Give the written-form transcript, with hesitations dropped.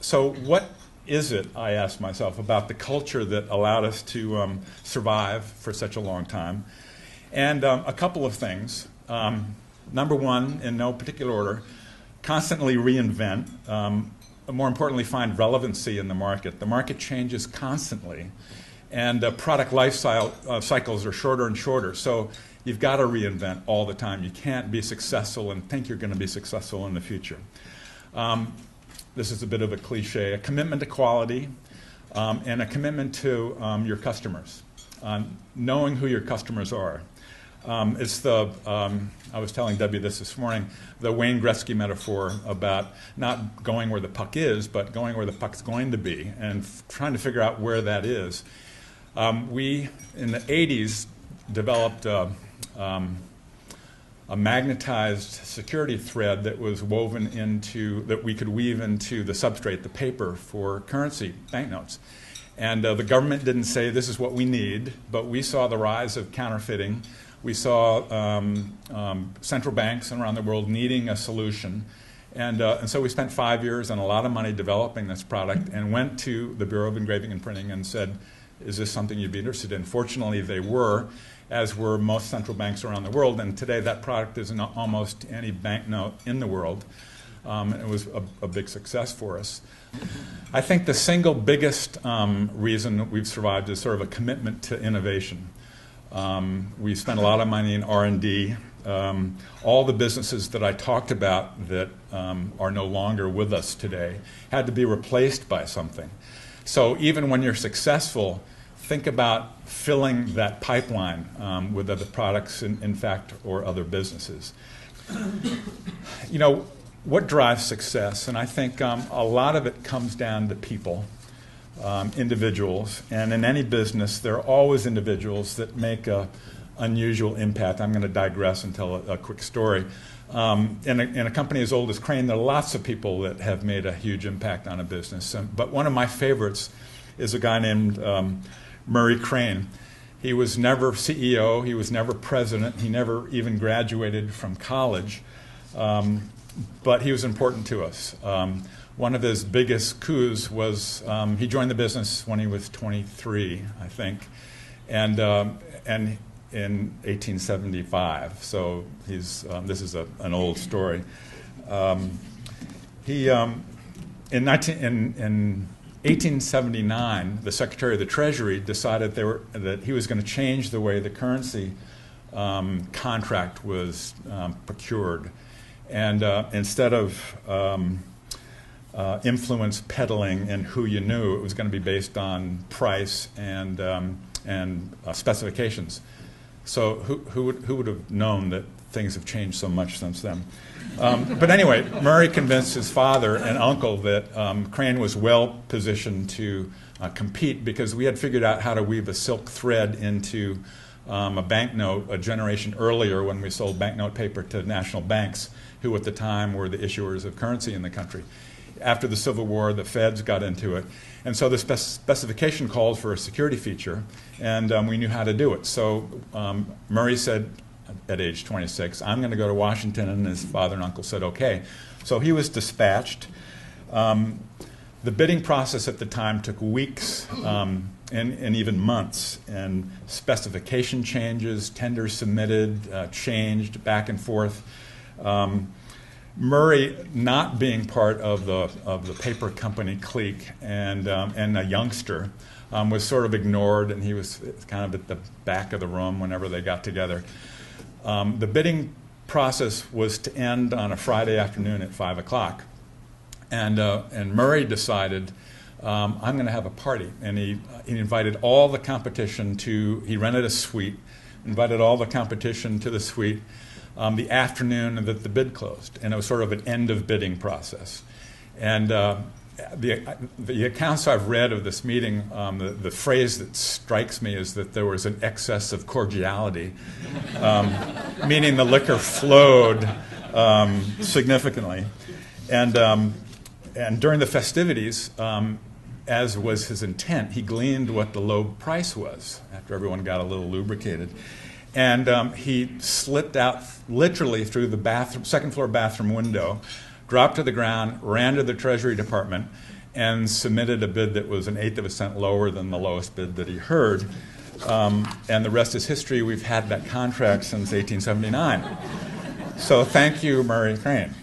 So what is it, I asked myself, about the culture that allowed us to survive for such a long time? And a couple of things. Number one, in no particular order, constantly reinvent. More importantly, find relevancy in the market. The market changes constantly, and product life cycles are shorter and shorter. So you've got to reinvent all the time. You can't be successful and think you're going to be successful in the future. This is a bit of a cliche, a commitment to quality and a commitment to your customers, knowing who your customers are. It's the, I was telling Debbie this morning, the Wayne Gretzky metaphor about not going where the puck is, but going where the puck's going to be, and trying to figure out where that is. We, in the 80s, developed a magnetized security thread that was woven into, that we could weave into the substrate, the paper, for currency, banknotes. And the government didn't say this is what we need, but we saw the rise of counterfeiting. We saw central banks around the world needing a solution. And so we spent 5 years and a lot of money developing this product and went to the Bureau of Engraving and Printing and said, is this something you'd be interested in? Fortunately, they were, as were most central banks around the world. And today that product is in almost any banknote in the world. It was a big success for us. I think the single biggest reason that we've survived is sort of a commitment to innovation. We spent a lot of money in R&D. All the businesses that I talked about that are no longer with us today had to be replaced by something. So even when you're successful, think about filling that pipeline with other products, in fact, or other businesses. You know, what drives success? And I think a lot of it comes down to people. Individuals, and in any business there are always individuals that make an unusual impact. I'm going to digress and tell a quick story. In a company as old as Crane, there are lots of people that have made a huge impact on a business, but one of my favorites is a guy named Murray Crane. He was never CEO, he was never president, he never even graduated from college, but he was important to us. One of his biggest coups was he joined the business when he was 23, I think, and in 1875. So he's this is an old story. In 1879, the Secretary of the Treasury decided that he was going to change the way the currency contract was procured, and instead of influence peddling and who you knew, it was going to be based on price and specifications. So who would have known that things have changed so much since then? But anyway, Murray convinced his father and uncle that Crane was well positioned to compete because we had figured out how to weave a silk thread into a banknote a generation earlier when we sold banknote paper to national banks, who at the time were the issuers of currency in the country. After the Civil War, the feds got into it. And so the specification called for a security feature, and we knew how to do it. So Murray said at age 26, I'm going to go to Washington, and his father and uncle said, okay. So he was dispatched. The bidding process at the time took weeks and even months, and specification changes, tenders submitted, changed, back and forth. Murray, not being part of the paper company clique and a youngster, was sort of ignored, and he was kind of at the back of the room whenever they got together. The bidding process was to end on a Friday afternoon at 5 o'clock, and Murray decided, I'm going to have a party, and he invited all the competition to. He rented a suite, invited all the competition to the suite. The afternoon that the bid closed, and it was sort of an end of bidding process. And the accounts I've read of this meeting, the phrase that strikes me is that there was an excess of cordiality, meaning the liquor flowed significantly. And during the festivities, as was his intent, he gleaned what the low price was after everyone got a little lubricated. And he slipped out literally through the second floor bathroom window, dropped to the ground, ran to the Treasury Department, and submitted a bid that was 1/8 of a cent lower than the lowest bid that he heard. And the rest is history. We've had that contract since 1879. So thank you, Murray Crane.